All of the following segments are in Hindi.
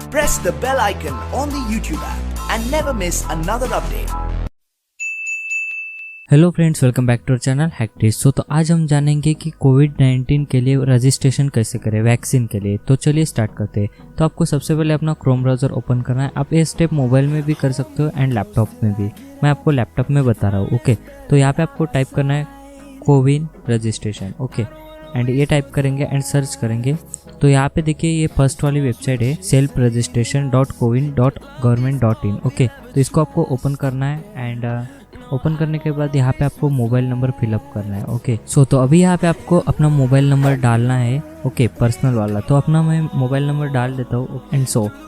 Press the bell icon on the YouTube app and never miss another update. Hello friends, welcome back to our channel HackTips. तो आज हम जानेंगे कि कोविड-19 के लिए रजिस्ट्रेशन कैसे करें वैक्सीन के लिए। तो चलिए स्टार्ट करते हैं। तो आपको सबसे पहले अपना क्रोम ब्राउज़र ओपन करना है। आप ये स्टेप मोबाइल में भी कर सकते हो एंड लैपटॉप में भी। मैं आपको लैपटॉप में बता रहा हूँ। ओके, तो यहाँ पे आपको टाइप करना है कोविन रजिस्ट्रेशन। ओके, एंड ये टाइप करेंगे एंड सर्च करेंगे। तो यहाँ पे देखिए ये फर्स्ट वाली वेबसाइट है selfregistration.cowin.government.in। ओके, तो इसको आपको ओपन करना है एंड ओपन करने के बाद यहाँ पे आपको मोबाइल नंबर फिलअप करना है। ओके, तो अभी यहाँ पे आपको अपना मोबाइल नंबर डालना है। ओके, पर्सनल वाला। तो अपना मैं मोबाइल नंबर डाल देता हूँ एंड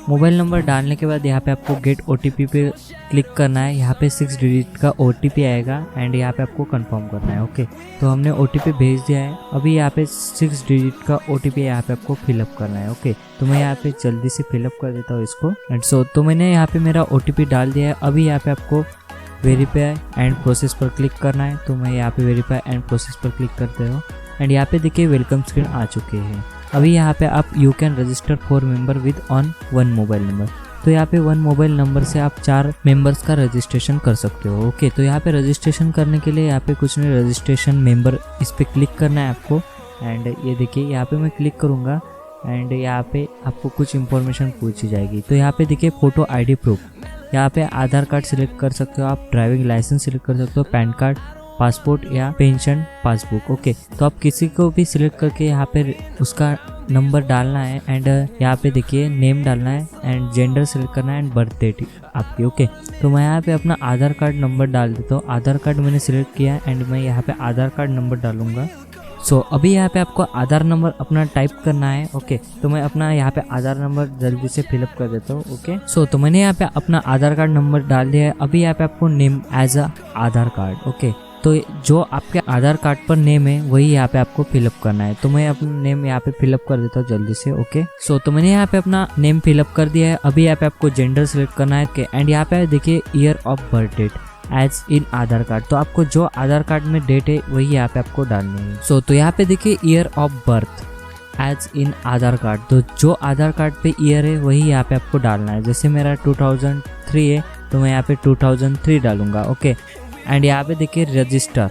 मोबाइल नंबर डालने के बाद यहाँ पे आपको गेट OTP पे क्लिक करना है। यहाँ पे 6 डिजिट का OTP आएगा एंड यहाँ पे आपको कंफर्म करना है। ओके, तो हमने OTP भेज दिया है। अभी यहाँ पे 6 डिजिट का OTP यहाँ पे आपको फिलअप करना है। ओके, तो मैं यहाँ पे जल्दी से फिलअप कर देता हूँ इसको एंड तो मैंने यहाँ पे मेरा OTP डाल दिया है। अभी यहाँ पे आपको वेरीफाई एंड प्रोसेस पर क्लिक करना है। तो मैं यहाँ पे वेरीफाई एंड प्रोसेस पर क्लिक करते हो एंड यहाँ पे देखिए वेलकम स्क्रीन आ चुके हैं। अभी यहाँ पे आप you can register 4 member with on 1 mobile number. तो यहाँ पे 1 मोबाइल नंबर से आप 4 मेंबर्स का रजिस्ट्रेशन कर सकते हो। ओके, तो यहाँ पे रजिस्ट्रेशन करने के लिए यहाँ पे कुछ नहीं, रजिस्ट्रेशन मेंबर इस पर क्लिक करना है आपको एंड ये देखिए यहाँ पे मैं क्लिक करूँगा एंड यहाँ पे आपको कुछ इंफॉर्मेशन पूछी जाएगी। तो यहाँ पे देखिए फोटो ID प्रूफ, यहाँ पे आधार कार्ड सिलेक्ट कर सकते हो, आप ड्राइविंग लाइसेंस सिलेक्ट कर सकते हो, पैन कार्ड, पासपोर्ट या पेंशन पासबुक। ओके, तो आप किसी को भी सिलेक्ट करके यहाँ पे उसका नंबर डालना है एंड यहाँ पे देखिए नेम डालना है एंड जेंडर सिलेक्ट करना है एंड बर्थ डेट आपकी। ओके, तो मैं यहाँ पे अपना आधार कार्ड नंबर डाल देता हूँ। आधार कार्ड मैंने सिलेक्ट किया है एंड मैं यहाँ पे आधार कार्ड नंबर डालूंगा। अभी यहाँ पे आपको आधार नंबर अपना टाइप करना है। ओके, तो मैं अपना यहाँ पे आधार नंबर जल्दी से फिलअप कर देता हूँ। ओके, तो मैंने यहाँ पे अपना आधार कार्ड नंबर डाल दिया है। अभी यहाँ पे आपको name as a Aadhaar card. Okay, तो जो आपके आधार कार्ड पर नेम है वही यहाँ पे आपको फिलअप करना है। तो मैं अपना नेम यहाँ पे फिलअप कर देता हूँ जल्दी से। ओके, तो मैंने यहाँ पे अपना नेम फिलअप कर दिया है। अभी यहाँ पे आपको जेंडर सिलेक्ट करना है एंड यहाँ पे देखिए year of birth date as in Aadhaar card. तो आपको जो आधार कार्ड में डेट है वही यहाँ पे आपको डालनी है। तो यहाँ पे देखिए year of birth as in Aadhaar card. तो जो आधार कार्ड पे ईयर है वही यहाँ पे आपको डालना है। जैसे मेरा 2003 है तो मैं यहाँ पे 2003 डालूंगा। ओके, एंड यहाँ पे देखिए रजिस्टर।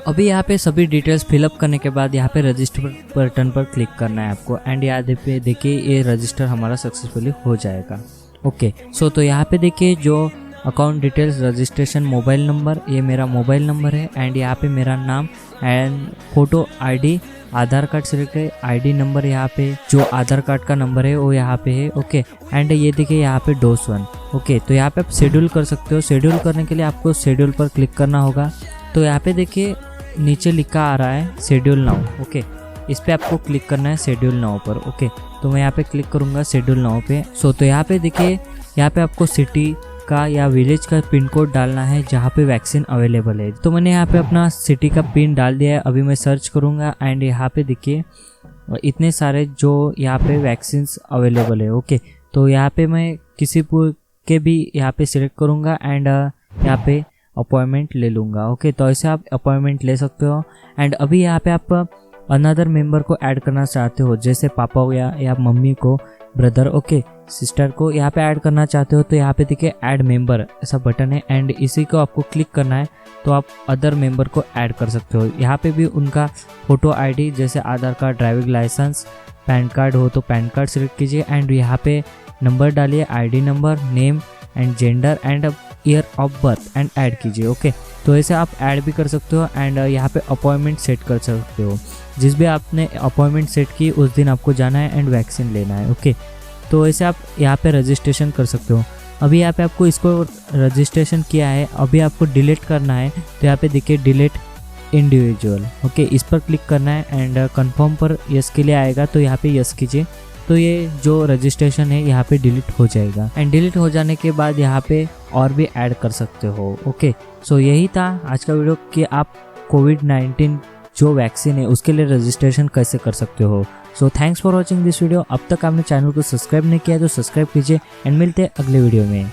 अभी यहाँ पे सभी डिटेल्स फिलअप करने के बाद यहाँ पे रजिस्टर बटन पर क्लिक करना है आपको एंड यहाँ पे देखिए ये रजिस्टर हमारा सक्सेसफुली हो जाएगा। ओके, तो यहाँ पे देखिए जो account details registration mobile number, ये मेरा मोबाइल नंबर है एंड यहाँ पे मेरा नाम and photo ID, Aadhaar card select है, ID नंबर यहाँ पे जो आधार कार्ड का नंबर है वो यहाँ पे है। ओके, एंड ये देखिए यहाँ पे डोज 1। ओके, तो यहाँ पे आप शेड्यूल कर सकते हो। शेड्यूल करने के लिए आपको शेड्यूल पर क्लिक करना होगा। तो यहाँ पे देखिए नीचे लिखा आ रहा है शेड्यूल नाउ। ओके, इस पे आपको क्लिक करना है शेड्यूल नाउ पर। ओके, तो मैं यहाँ पे क्लिक करूँगा शेड्यूल नाउ पे। तो यहाँ पे देखिए यहाँ पे आपको सिटी का या विलेज का पिन कोड डालना है जहाँ पे वैक्सीन अवेलेबल है। तो मैंने यहाँ पे अपना सिटी का पिन डाल दिया है। अभी मैं सर्च करूँगा एंड यहाँ पे देखिए इतने सारे जो यहाँ पे वैक्सीन्स अवेलेबल है। ओके, तो यहाँ पे मैं किसी के भी यहाँ पे सिलेक्ट करूँगा एंड यहाँ पे अपॉइंटमेंट ले लूँगा। ओके, तो ऐसे आप अपॉइंटमेंट ले सकते हो एंड अभी यहाँ पे आप अनदर मेंबर को ऐड करना चाहते हो, जैसे पापा हो या मम्मी को, ब्रदर, ओके, सिस्टर को यहाँ पे ऐड करना चाहते हो तो यहाँ पे देखिए ऐड मेंबर ऐसा बटन है एंड इसी को आपको क्लिक करना है। तो आप अदर मेंबर को ऐड कर सकते हो। यहाँ पे भी उनका फोटो ID जैसे Aadhaar card, driving licence, PAN card हो तो पैन कार्ड सिलेक्ट कीजिए एंड यहाँ पे नंबर डालिए, ID number, name and gender and year of birth and add कीजिए। ओके, तो ऐसे आप ऐड भी कर सकते हो एंड यहाँ पे अपॉइंटमेंट सेट कर सकते हो। जिस भी आपने अपॉइंटमेंट सेट की उस दिन आपको जाना है एंड वैक्सीन लेना है। ओके, तो ऐसे आप यहाँ पे रजिस्ट्रेशन कर सकते हो। अभी यहाँ पे आपको इसको रजिस्ट्रेशन किया है, अभी आपको डिलीट करना है। तो यहाँ पे देखिए डिलीट इंडिविजुअल। ओके, इस पर क्लिक करना है एंड कंफर्म पर यस के लिए आएगा। तो यहाँ पे यस कीजिए। तो ये जो रजिस्ट्रेशन है यहाँ पे डिलीट हो जाएगा एंड डिलीट हो जाने के बाद यहाँ पे और भी ऐड कर सकते हो। ओके, यही था आज का वीडियो कि आप कोविड-19 जो वैक्सीन है उसके लिए रजिस्ट्रेशन कैसे कर सकते हो। Thanks for watching this video. अब तक आपने चैनल को सब्सक्राइब नहीं किया तो सब्सक्राइब कीजिए एंड मिलते हैं अगले वीडियो में।